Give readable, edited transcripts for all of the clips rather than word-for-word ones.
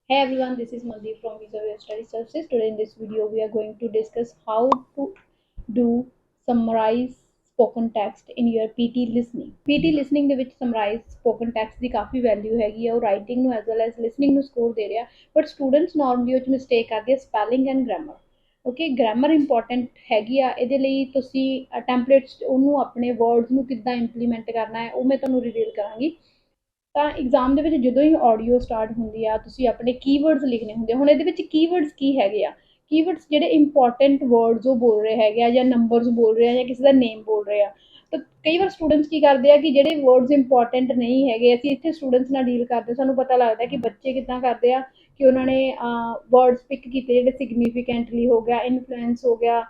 Hey everyone, this is Mandeep from Visa Study Services. Today in this video, we are going to discuss how to do summarize spoken text in your PT listening. PT listening ਦੇ ਵਿੱਚ summarize spoken text ਦੀ ਕਾਫੀ value ਹੈਗੀ ਆ, ਉਹ writing ਨੂੰ as well as listening ਨੂੰ score ਦੇ ਰਿਹਾ, but students normally ਉਹ 'ਚ ਮਿਸਟੇਕ ਕਰਦੇ ਆ spelling and grammar. Okay, grammar important ਹੈਗੀ ਆ, ਇਹਦੇ ਲਈ ਤੁਸੀਂ ਟੈਂਪਲੇਟਸ ਉਹਨੂੰ ਆਪਣੇ ਵਰਡਸ ਨੂੰ ਕਿੱਦਾਂ ਇੰਪਲੀਮੈਂਟ ਕਰਨਾ ਹੈ ਉਹ ਮੈਂ ਤੁਹਾਨੂੰ ਰਿਵੀਲ ਕਰਾਂਗੀ। ਤਾਂ ਐਗਜ਼ਾਮ ਦੇ ਵਿੱਚ ਜਦੋਂ ਹੀ ਆਡੀਓ ਸਟਾਰਟ ਹੁੰਦੀ ਆ, ਤੁਸੀਂ ਆਪਣੇ ਕੀਵਰਡਸ ਲਿਖਣੇ ਹੁੰਦੇ ਆ। ਹੁਣ ਇਹਦੇ ਵਿੱਚ ਕੀਵਰਡਸ ਕੀ ਹੈਗੇ ਆ? ਕੀਵਰਡਸ ਜਿਹੜੇ ਇੰਪੋਰਟੈਂਟ ਵਰਡਸ ਉਹ ਬੋਲ ਰਹੇ ਹੈਗੇ ਆ, ਜਾਂ ਨੰਬਰਸ ਬੋਲ ਰਹੇ ਆ, ਜਾਂ ਕਿਸੇ ਦਾ ਨੇਮ ਬੋਲ ਰਹੇ ਆ। ਤਾਂ ਕਈ ਵਾਰ ਸਟੂਡੈਂਟਸ ਕੀ ਕਰਦੇ ਆ ਕਿ ਜਿਹੜੇ ਵਰਡਸ ਇੰਪੋਰਟੈਂਟ ਨਹੀਂ ਹੈਗੇ, ਅਸੀਂ ਇੱਥੇ ਸਟੂਡੈਂਟਸ ਨਾਲ ਡੀਲ ਕਰਦੇ, ਸਾਨੂੰ ਪਤਾ ਲੱਗਦਾ ਕਿ ਬੱਚੇ ਕਿੱਦਾਂ ਕਰਦੇ ਆ ਕਿ ਉਹਨਾਂ ਨੇ ਵਰਡਸ ਪਿਕ ਕੀਤੇ ਜਿਹੜੇ ਸਿਗਨੀਫੀਕੈਂਟਲੀ ਹੋ ਗਿਆ, ਇਨਫਲੂਐਂਸ ਹੋ ਗਿਆ,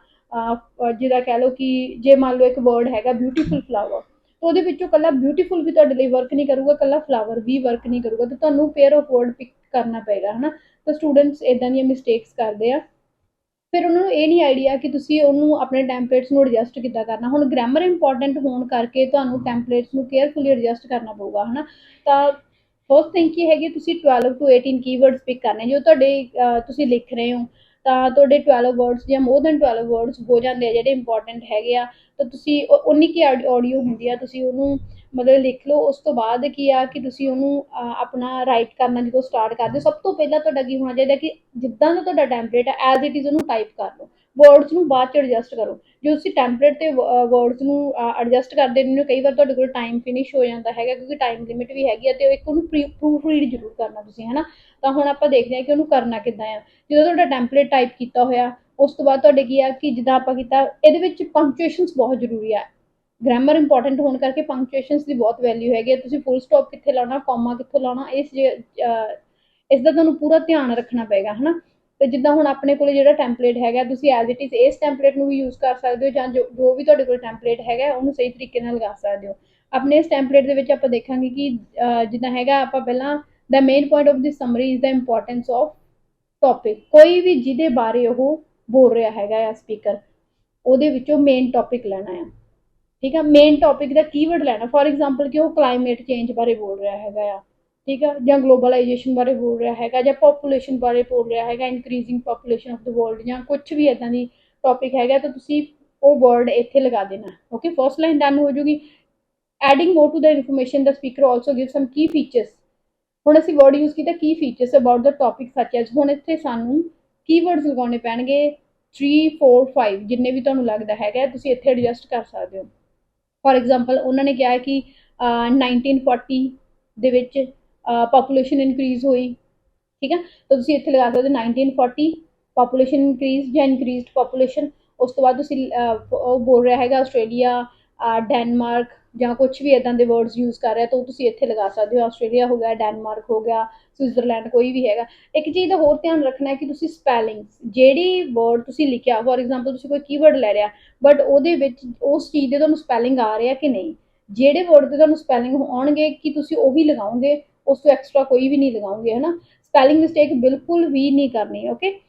ਜਿਹਦਾ ਕਹਿ ਲਓ ਕਿ ਜੇ ਮੰਨ ਲਓ ਇੱਕ ਵਰਡ ਹੈਗਾ ਬਿਊਟੀਫੁਲ ਫਲਾਵਰ, ਉਹਦੇ ਵਿੱਚੋਂ ਕੱਲਾ ਬਿਊਟੀਫੁਲ ਵੀ ਤੁਹਾਡੇ ਲਈ ਵਰਕ ਨਹੀਂ ਕਰੂਗਾ, ਕੱਲਾ ਫਲਾਵਰ ਵੀ ਵਰਕ ਨਹੀਂ ਕਰੂਗਾ, ਤੇ ਤੁਹਾਨੂੰ ਪੇਅਰ ਆਫ ਵਰਡ ਪਿਕ ਕਰਨਾ ਪਏਗਾ, ਹੈ ਨਾ। ਤਾਂ ਸਟੂਡੈਂਟਸ ਇੱਦਾਂ ਦੀਆਂ ਮਿਸਟੇਕਸ ਕਰਦੇ ਆ, ਫਿਰ ਉਹਨਾਂ ਨੂੰ ਇਹ ਨਹੀਂ ਆਈਡੀਆ ਕਿ ਤੁਸੀਂ ਉਹਨੂੰ ਆਪਣੇ ਟੈਂਪਲੇਟਸ ਨੂੰ ਐਡਜਸਟ ਕਿੱਦਾਂ ਕਰਨਾ। ਹੁਣ ਗ੍ਰਾਮਰ ਇੰਪੋਰਟੈਂਟ ਹੋਣ ਕਰਕੇ ਤੁਹਾਨੂੰ ਟੈਂਪਲੇਟਸ ਨੂੰ ਕੇਅਰਫੁਲੀ ਐਡਜਸਟ ਕਰਨਾ ਪਊਗਾ, ਹੈ ਨਾ। ਤਾਂ ਫਸਟ ਥਿੰਗ ਕੀ ਹੈਗੀ, ਤੁਸੀਂ 12 to 18 ਕੀਵਰਡਸ ਪਿਕ ਕਰਨੇ। ਜੋ ਤੁਹਾਡੇ ਤੁਸੀਂ ਲਿਖ ਰਹੇ ਹੋ ਤਾਂ ਤੁਹਾਡੇ 12 ਵਰਡਸ ਜਾਂ ਮੋਰ ਦੈਨ 12 ਵਰਡਸ ਹੋ ਜਾਂਦੇ ਆ ਜਿਹੜੇ ਇੰਪੋਰਟੈਂਟ ਹੈਗੇ ਆ, ਤਾਂ ਤੁਸੀਂ ਉਨੀ ਕੀ ਆਡੀਓ ਹੁੰਦੀ ਆ, ਤੁਸੀਂ ਉਹਨੂੰ ਮਤਲਬ ਲਿਖ ਲਓ। ਉਸ ਤੋਂ ਬਾਅਦ ਕੀ ਆ ਕਿ ਤੁਸੀਂ ਉਹਨੂੰ ਆਪਣਾ ਰਾਈਟ ਕਰਨਾ ਜਦੋਂ ਸਟਾਰਟ ਕਰਦੇ, ਸਭ ਤੋਂ ਪਹਿਲਾਂ ਤੁਹਾਡਾ ਕੀ ਹੋਣਾ ਚਾਹੀਦਾ ਕਿ ਜਿੱਦਾਂ ਦਾ ਤੁਹਾਡਾ ਟੈਂਪਲੇਟ ਹੈ ਐਜ਼ ਇਟ ਇਜ਼ ਉਹਨੂੰ ਟਾਈਪ ਕਰ ਲਓ, ਵਰਡਸ ਨੂੰ ਬਾਅਦ 'ਚ ਐਡਜਸਟ ਕਰੋ। ਜੋ ਤੁਸੀਂ ਟੈਂਪਲੇਟ 'ਤੇ ਵਰਡਸ ਨੂੰ ਐਡਜਸਟ ਕਰਦੇ ਨੇ, ਕਈ ਵਾਰ ਤੁਹਾਡੇ ਕੋਲ ਟਾਈਮ ਫਿਨਿਸ਼ ਹੋ ਜਾਂਦਾ ਹੈਗਾ, ਕਿਉਂਕਿ ਟਾਈਮ ਲਿਮਿਟ ਵੀ ਹੈਗੀ ਆ, ਅਤੇ ਇੱਕ ਉਹਨੂੰ ਪ੍ਰੂਫ ਰੀਡ ਜ਼ਰੂਰ ਕਰਨਾ ਤੁਸੀਂ, ਹੈ ਨਾ। ਤਾਂ ਹੁਣ ਆਪਾਂ ਦੇਖਦੇ ਹਾਂ ਕਿ ਉਹਨੂੰ ਕਰਨਾ ਕਿੱਦਾਂ ਆ। ਜਦੋਂ ਤੁਹਾਡਾ ਟੈਂਪਲੇਟ ਟਾਈਪ ਕੀਤਾ ਹੋਇਆ, ਉਸ ਤੋਂ ਬਾਅਦ ਤੁਹਾਡੇ ਕੀ ਆ ਕਿ ਜਿੱਦਾਂ ਆਪਾਂ ਕੀਤਾ, ਇਹਦੇ ਵਿੱਚ ਪੰਕਚੁਏਸ਼ਨਸ ਬਹੁਤ ਜ਼ਰੂਰੀ ਆ। ਗ੍ਰਾਮਰ ਇੰਪੋਰਟੈਂਟ ਹੋਣ ਕਰਕੇ ਪੰਕਚੁਏਸ਼ਨਸ ਦੀ ਬਹੁਤ ਵੈਲਿਊ ਹੈਗੀ ਆ। ਤੁਸੀਂ ਫੁੱਲ ਸਟਾਪ ਕਿੱਥੇ ਲਾਉਣਾ, ਕੌਮਾ ਕਿੱਥੋਂ ਲਾਉਣਾ, ਇਸ ਦਾ ਤੁਹਾਨੂੰ ਪੂਰਾ ਧਿਆਨ ਰੱਖਣਾ ਪਏਗਾ, ਹੈ ਨਾ। ਤੇ ਜਿੱਦਾਂ ਹੁਣ ਆਪਣੇ ਕੋਲ ਜਿਹੜਾ ਟੈਂਪਲੇਟ ਹੈਗਾ, ਤੁਸੀਂ ਐਜ਼ ਇਟ ਇਜ਼ ਇਸ ਟੈਂਪਲੇਟ ਨੂੰ ਵੀ ਯੂਜ਼ ਕਰ ਸਕਦੇ ਹੋ, ਜਾਂ ਜੋ ਵੀ ਤੁਹਾਡੇ ਕੋਲ ਟੈਂਪਲੇਟ ਹੈਗਾ ਉਹਨੂੰ ਸਹੀ ਤਰੀਕੇ ਨਾਲ ਲਗਾ ਸਕਦੇ ਹੋ। ਆਪਣੇ ਇਸ ਟੈਂਪਲੇਟ ਦੇ ਵਿੱਚ ਆਪਾਂ ਦੇਖਾਂਗੇ ਕਿ ਜਿੱਦਾਂ ਹੈਗਾ, ਆਪਾਂ ਪਹਿਲਾਂ ਦਾ main point of the summary is the importance of topic. ਕੋਈ ਵੀ ਜਿਹਦੇ ਬਾਰੇ ਉਹ ਬੋਲ ਰਿਹਾ ਹੈਗਾ ਆ ਸਪੀਕਰ, ਉਹਦੇ ਵਿੱਚੋਂ ਮੇਨ ਟੌਪਿਕ ਲੈਣਾ ਆ, ਠੀਕ ਆ। ਮੇਨ ਟੌਪਿਕ ਦਾ ਕੀਵਰਡ ਲੈਣਾ, ਫੋਰ ਐਗਜ਼ਾਮਪਲ ਕਿ ਉਹ ਕਲਾਈਮੇਟ ਚੇਂਜ ਬਾਰੇ ਬੋਲ ਰਿਹਾ ਹੈਗਾ ਆ, ਠੀਕ ਆ, ਜਾਂ ਗਲੋਬਲਾਈਜੇਸ਼ਨ ਬਾਰੇ ਬੋਲ ਰਿਹਾ ਹੈਗਾ, ਜਾਂ ਪੋਪੂਲੇਸ਼ਨ ਬਾਰੇ ਬੋਲ ਰਿਹਾ ਹੈਗਾ, increasing population of the world, ਜਾਂ ਕੁਛ ਵੀ ਇੱਦਾਂ ਦੀ ਟੌਪਿਕ ਹੈਗਾ, ਤਾਂ ਤੁਸੀਂ ਉਹ ਵਰਡ ਇੱਥੇ ਲਗਾ ਦੇਣਾ। ਓਕੇ, ਫਸਟ ਲਾਈਨ ਡਨ ਹੋ ਜੂਗੀ। Adding more to the information the speaker also give some key features. ਹੁਣ ਅਸੀਂ ਵਰਡ ਯੂਜ਼ ਕੀਤਾ key features about the topic such as. ਹੁਣ ਇੱਥੇ ਸਾਨੂੰ ਕੀਵਰਡਸ ਲਗਾਉਣੇ ਪੈਣਗੇ 3, 4, 5 ਜਿੰਨੇ ਵੀ ਤੁਹਾਨੂੰ ਲੱਗਦਾ ਹੈਗਾ, ਤੁਸੀਂ ਇੱਥੇ ਐਡਜਸਟ ਕਰ ਸਕਦੇ ਹੋ। ਫੋਰ ਐਗਜ਼ਾਮਪਲ ਉਹਨਾਂ ਨੇ ਕਿਹਾ ਕਿ 1940 ਦੇ ਵਿੱਚ ਪਾਪੂਲੇਸ਼ਨ ਇਨਕਰੀਜ਼ ਹੋਈ, ਠੀਕ ਆ, ਤਾਂ ਤੁਸੀਂ ਇੱਥੇ ਲਗਾ ਸਕਦੇ ਹੋ 1940 ਪਾਪੂਲੇਸ਼ਨ ਇਨਕਰੀਜ਼ ਜਾਂ ਇਨਕਰੀਜ਼ਡ ਪਾਪੂਲੇਸ਼ਨ। ਉਸ ਤੋਂ ਬਾਅਦ ਤੁਸੀਂ ਉਹ ਬੋਲ ਰਿਹਾ ਹੈਗਾ ਆਸਟ੍ਰੇਲੀਆ, ਡੈਨਮਾਰਕ, ਜਾਂ ਕੁਛ ਵੀ ਇੱਦਾਂ ਦੇ ਵਰਡਸ ਯੂਜ਼ ਕਰ ਰਿਹਾ, ਤਾਂ ਉਹ ਤੁਸੀਂ ਇੱਥੇ ਲਗਾ ਸਕਦੇ ਹੋ। ਆਸਟ੍ਰੇਲੀਆ ਹੋ ਗਿਆ, ਡੈਨਮਾਰਕ ਹੋ ਗਿਆ, ਸਵਿਟਜ਼ਰਲੈਂਡ, ਕੋਈ ਵੀ ਹੈਗਾ। ਇੱਕ ਚੀਜ਼ ਦਾ ਹੋਰ ਧਿਆਨ ਰੱਖਣਾ ਹੈ ਕਿ ਤੁਸੀਂ ਸਪੈਲਿੰਗ, ਜਿਹੜੀ ਵਰਡ ਤੁਸੀਂ ਲਿਖਿਆ, ਫੋਰ ਐਗਜ਼ਾਮਪਲ ਤੁਸੀਂ ਕੋਈ ਕੀਵਰਡ ਲੈ ਰਿਹਾ, ਬਟ ਉਹਦੇ ਵਿੱਚ ਉਸ ਚੀਜ਼ ਦੇ ਤੁਹਾਨੂੰ ਸਪੈਲਿੰਗ ਆ ਰਿਹਾ ਕਿ ਨਹੀਂ। ਜਿਹੜੇ ਵਰਡ ਦੇ ਤੁਹਾਨੂੰ ਸਪੈਲਿੰਗ ਆਉਣਗੇ ਕਿ ਤੁਸੀਂ ਉਹੀ ਲਗਾਓਗੇ, ਉਸ ਤੋਂ ਐਕਸਟਰਾ ਕੋਈ ਵੀ ਨਹੀਂ ਲਗਾਓਗੇ, ਹੈ ਨਾ। ਸਪੈਲਿੰਗ ਮਿਸਟੇਕ ਬਿਲਕੁਲ ਵੀ ਨਹੀਂ ਕਰਨੀ। ਓਕੇ,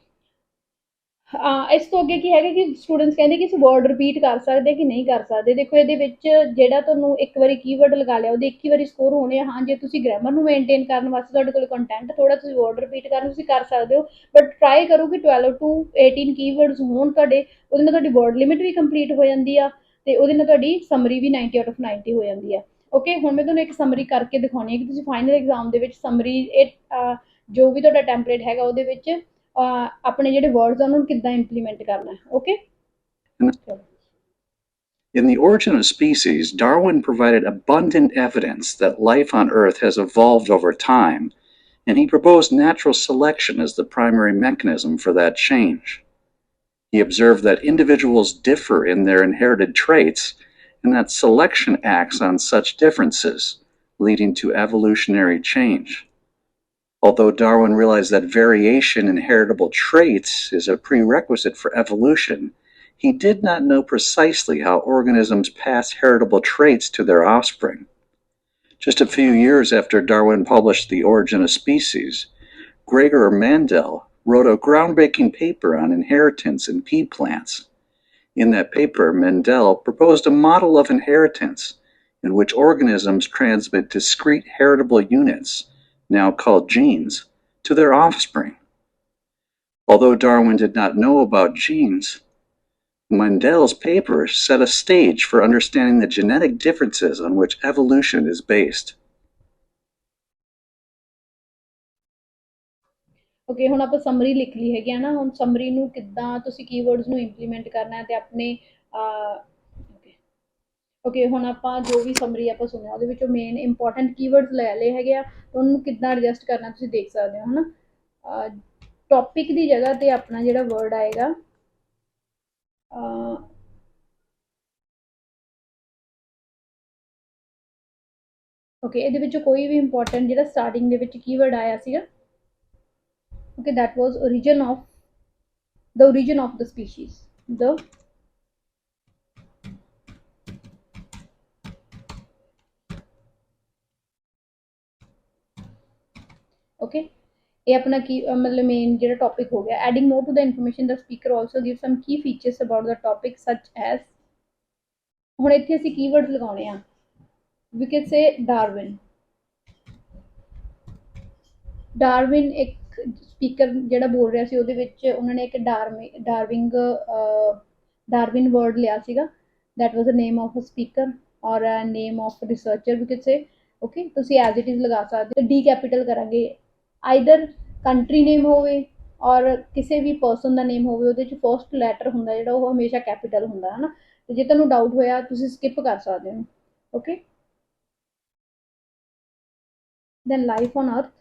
ਇਸ ਤੋਂ ਅੱਗੇ ਕੀ ਹੈਗਾ ਕਿ ਸਟੂਡੈਂਟਸ ਕਹਿੰਦੇ ਕਿ ਅਸੀਂ ਵਰਡ ਰਿਪੀਟ ਕਰ ਸਕਦੇ ਕਿ ਨਹੀਂ ਕਰ ਸਕਦੇ। ਦੇਖੋ, ਇਹਦੇ ਵਿੱਚ ਜਿਹੜਾ ਤੁਹਾਨੂੰ ਇੱਕ ਵਾਰੀ ਕੀਵਰਡ ਲਗਾ ਲਿਆ, ਉਹਦੇ 21 ਵਾਰੀ ਸਕੋਰ ਹੋਣੇ ਆ। ਹਾਂ, ਜੇ ਤੁਸੀਂ ਗ੍ਰਾਮਰ ਨੂੰ ਮੇਨਟੇਨ ਕਰਨ ਵਾਸਤੇ ਤੁਹਾਡੇ ਕੋਲ ਕੰਟੈਂਟ ਥੋੜਾ, ਤੁਸੀਂ ਵਰਡ ਰਿਪੀਟ ਕਰਨ ਤੁਸੀਂ ਕਰ ਸਕਦੇ ਹੋ, ਬਟ ਟਰਾਈ ਕਰੋ ਕਿ 12 to 18 ਕੀਵਰਡਸ ਹੋਣ ਤੁਹਾਡੇ। ਉਹਦੇ ਨਾਲ ਤੁਹਾਡੀ ਵਰਡ ਲਿਮਿਟ ਵੀ ਕੰਪਲੀਟ ਹੋ ਜਾਂਦੀ ਆ, ਤੇ ਉਹਦੇ ਨਾਲ ਤੁਹਾਡੀ ਸਮਰੀ ਵੀ 90 ਆਊਟ ਆਫ 90 ਹੋ ਜਾਂਦੀ ਆ। ਓਕੇ, ਹੁਣ ਮੈਂ ਤੁਹਾਨੂੰ ਇੱਕ ਸਮਰੀ ਕਰਕੇ ਦਿਖਾਉਣੀ ਹੈ ਕਿ ਤੁਸੀਂ ਫਾਈਨਲ ਐਗਜ਼ਾਮ ਦੇ ਵਿੱਚ ਸਮਰੀ, ਇਹ ਜੋ ਵੀ ਤੁਹਾਡਾ ਟੈਂਪਲੇਟ ਹੈਗਾ ਉਹਦੇ ਵਿੱਚ ਆਪਣੇ ਜਿਹੜੇ ਵਰਡਸ ਆ ਉਹਨਾਂ ਨੂੰ ਕਿੱਦਾਂ ਇੰਪਲੀਮੈਂਟ ਕਰਨਾ ਹੈ। Okay, In The Origin of Species, Darwin provided abundant evidence that life on Earth has evolved over time, and he proposed natural selection as the primary mechanism for that change. He observed that individuals differ in their inherited traits, and that selection acts on such differences, leading to evolutionary change. Although Darwin realized that variation in heritable traits is a prerequisite for evolution, he did not know precisely how organisms pass heritable traits to their offspring. Just a few years after Darwin published The Origin of Species, Gregor Mendel wrote a groundbreaking paper on inheritance in pea plants. In that paper, Mendel proposed a model of inheritance in which organisms transmit discrete heritable units, now called genes, to their offspring. Although Darwin did not know about genes, Mendel's papers set a stage for understanding the genetic differences on which evolution is based. Okay ਹੁਣ ਆਪਾਂ summary ਲਿਖ ਲਈ ਹੈਗੀ ਆ ਨਾ ਹੁਣ summary ਨੂੰ ਕਿੱਦਾਂ ਤੁਸੀਂ ਕੀਵਰਡਸ ਨੂੰ ਇੰਪਲੀਮੈਂਟ ਕਰਨਾ ਹੈ ਤੇ ਆਪਣੇ ਓਕੇ ਹੁਣ ਆਪਾਂ ਜੋ ਵੀ ਸਮਰੀ ਆਪਾਂ ਸੁਣਿਆ ਉਹਦੇ ਵਿੱਚੋਂ ਮੇਨ ਇੰਪੋਰਟੈਂਟ ਕੀਵਰਡਸ ਲੈ ਲਏ ਹੈਗੇ ਆ ਉਹਨੂੰ ਕਿੱਦਾਂ ਐਡਜਸਟ ਕਰਨਾ ਤੁਸੀਂ ਦੇਖ ਸਕਦੇ ਹੋ ਹਨਾ ਟੌਪਿਕ ਦੀ ਜਗ੍ਹਾ ਤੇ ਆਪਣਾ ਜਿਹੜਾ ਵਰਡ ਆਏਗਾ ਓਕੇ ਇਹਦੇ ਵਿੱਚੋਂ ਕੋਈ ਵੀ ਇੰਪੋਰਟੈਂਟ ਜਿਹੜਾ ਸਟਾਰਟਿੰਗ ਦੇ ਵਿੱਚ ਕੀਵਰਡ ਆਇਆ ਸੀਗਾ okay that was origin of the species the okay ਇਹ ਆਪਣਾ ਕੀ ਮਤਲਬ ਮੇਨ ਜਿਹੜਾ ਟੌਪਿਕ ਹੋ ਗਿਆ adding more to the information the speaker also give some key features about the topic such as ਹੁਣ ਇੱਥੇ ਅਸੀਂ ਕੀਵਰਡ ਲਗਾਉਣੇ ਆ ਵੀ ਕੈਨ ਸੇ ਡਾਰਵਿਨ ਇੱਕ ਸਪੀਕਰ ਜਿਹੜਾ ਬੋਲ ਰਿਹਾ ਸੀ ਉਹਦੇ ਵਿੱਚ ਉਹਨਾਂ ਨੇ ਇੱਕ ਡਾਰਵਿਨ ਵਰਡ ਲਿਆ ਸੀਗਾ that was the name of a speaker or a name of a researcher we could say okay ਤੁਸੀਂ as it is ਲਗਾ ਸਕਦੇ ਹੋ ਡੀ ਕੈਪੀਟਲ ਕਰਾਂਗੇ ਆਈਦਰ ਕੰਟਰੀ ਨੇਮ ਹੋਵੇ ਔਰ ਕਿਸੇ ਵੀ ਪਰਸਨ ਦਾ ਨੇਮ ਹੋਵੇ ਉਹਦੇ ਚ ਫਸਟ ਲੈਟਰ ਹੁੰਦਾ ਜਿਹੜਾ ਉਹ ਹਮੇਸ਼ਾ ਕੈਪੀਟਲ ਹੁੰਦਾ ਹੈ ਨਾ ਤੇ ਜੇ ਤੁਹਾਨੂੰ ਡਾਊਟ ਹੋਇਆ ਤੁਸੀਂ ਸਕਿਪ ਕਰ ਸਕਦੇ ਹੋ okay then life on earth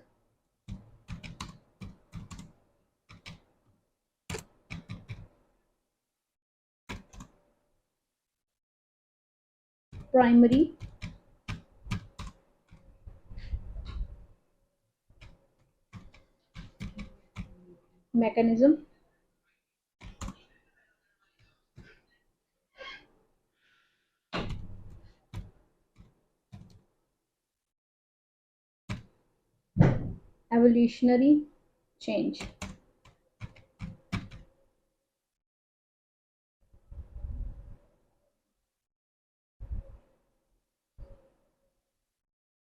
primary mechanism evolutionary change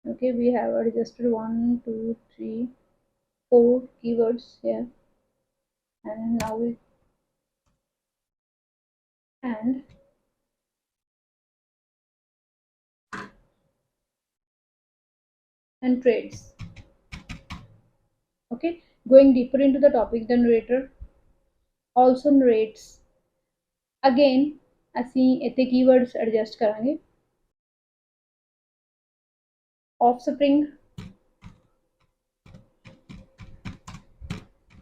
okay we have adjusted 1 2 3 4 keywords here and now we and trades okay going deeper into the topic the narrator also narrates again ਅਸੀਂ ਇੱਥੇ keywords adjust ਕਰਾਂਗੇ offspring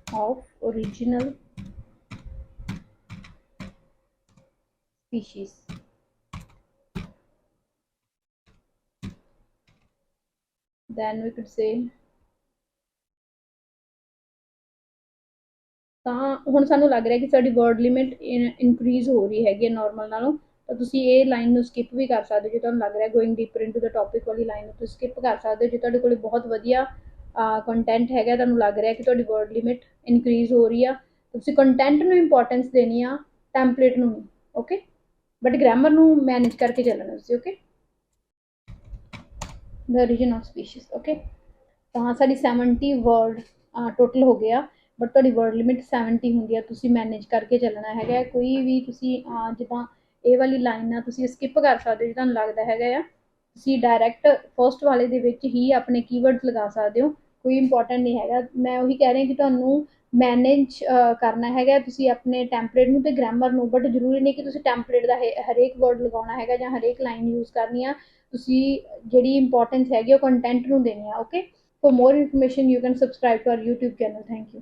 of original species then we could say ਤਾਂ ਹੁਣ ਸਾਨੂੰ ਲੱਗ ਰਿਹਾ ਕਿ ਸਾਡੀ ਵਰਡ ਲਿਮਿਟ ਇਨਕਰੀਜ਼ ਹੋ ਰਹੀ ਹੈਗੀ ਹੈ ਨਾਰਮਲ ਨਾਲੋਂ ਤਾਂ ਤੁਸੀਂ ਇਹ ਲਾਈਨ ਨੂੰ ਸਕਿਪ ਵੀ ਕਰ ਸਕਦੇ ਹੋ ਜੇ ਤੁਹਾਨੂੰ ਲੱਗ ਰਿਹਾ ਗੋਇੰਗ ਡੀਪਰ ਇਨਟੂ ਦ ਟੌਪਿਕ ਵਾਲੀ ਲਾਈਨ ਨੂੰ ਤੁਸੀਂ ਸਕਿਪ ਕਰ ਸਕਦੇ ਹੋ ਜੇ ਤੁਹਾਡੇ ਕੋਲ ਬਹੁਤ ਵਧੀਆ ਕੰਟੈਂਟ ਹੈਗਾ ਤੁਹਾਨੂੰ ਲੱਗ ਰਿਹਾ ਕਿ ਤੁਹਾਡੀ ਵਰਡ ਲਿਮਿਟ ਇਨਕਰੀਜ਼ ਹੋ ਰਹੀ ਆ ਤੁਸੀਂ ਕੰਟੈਂਟ ਨੂੰ ਇੰਪੋਰਟੈਂਸ ਦੇਣੀ ਆ ਟੈਂਪਲੇਟ ਨੂੰ ਨਹੀਂ ਓਕੇ ਬਟ ਗ੍ਰਾਮਰ ਨੂੰ ਮੈਨੇਜ ਕਰਕੇ ਚੱਲਣਾ ਤੁਸੀਂ okay the origin of species okay ਤਾਂ ਸਾਡੀ 70 ਵਰਡ ਟੋਟਲ ਹੋ ਗਿਆ ਬਟ ਤੁਹਾਡੀ ਵਰਡ ਲਿਮਿਟ 70 ਹੁੰਦੀ ਆ ਤੁਸੀਂ ਮੈਨੇਜ ਕਰਕੇ ਚੱਲਣਾ ਹੈਗਾ ਕੋਈ ਵੀ ਤੁਸੀਂ ਜਿੱਦਾਂ ਇਹ ਵਾਲੀ ਲਾਈਨ ਆ ਤੁਸੀਂ ਸਕਿਪ ਕਰ ਸਕਦੇ ਹੋ ਜੇ ਤੁਹਾਨੂੰ ਲੱਗਦਾ ਹੈਗਾ ਆ ਤੁਸੀਂ ਡਾਇਰੈਕਟ ਫਸਟ ਵਾਲੇ ਦੇ ਵਿੱਚ ਹੀ ਆਪਣੇ ਕੀਵਰਡਸ ਲਗਾ ਸਕਦੇ ਹੋ ਕੋਈ ਇੰਪੋਰਟੈਂਟ ਨਹੀਂ ਹੈਗਾ ਮੈਂ ਉਹੀ ਕਹਿ ਰਹੀ ਕਿ ਤੁਹਾਨੂੰ ਮੈਨੇਜ ਕਰਨਾ ਹੈਗਾ ਤੁਸੀਂ ਆਪਣੇ ਟੈਂਪਲੇਟ ਨੂੰ ਤੇ ਗ੍ਰਾਮਰ ਨੂੰ ਬਟ ਜ਼ਰੂਰੀ ਨਹੀਂ ਕਿ ਤੁਸੀਂ ਟੈਂਪਲੇਟ ਦਾ ਹਰੇਕ ਵਰਡ ਲਗਾਉਣਾ ਹੈਗਾ ਜਾਂ ਹਰੇਕ ਲਾਈਨ ਯੂਜ਼ ਕਰਨੀ ਆ ਤੁਸੀਂ ਜਿਹੜੀ ਇੰਪੋਰਟੈਂਸ ਹੈਗੀ ਉਹ ਕੰਟੈਂਟ ਨੂੰ ਦੇਣੀ ਆ okay For more information, you can subscribe to our YouTube channel. Thank you.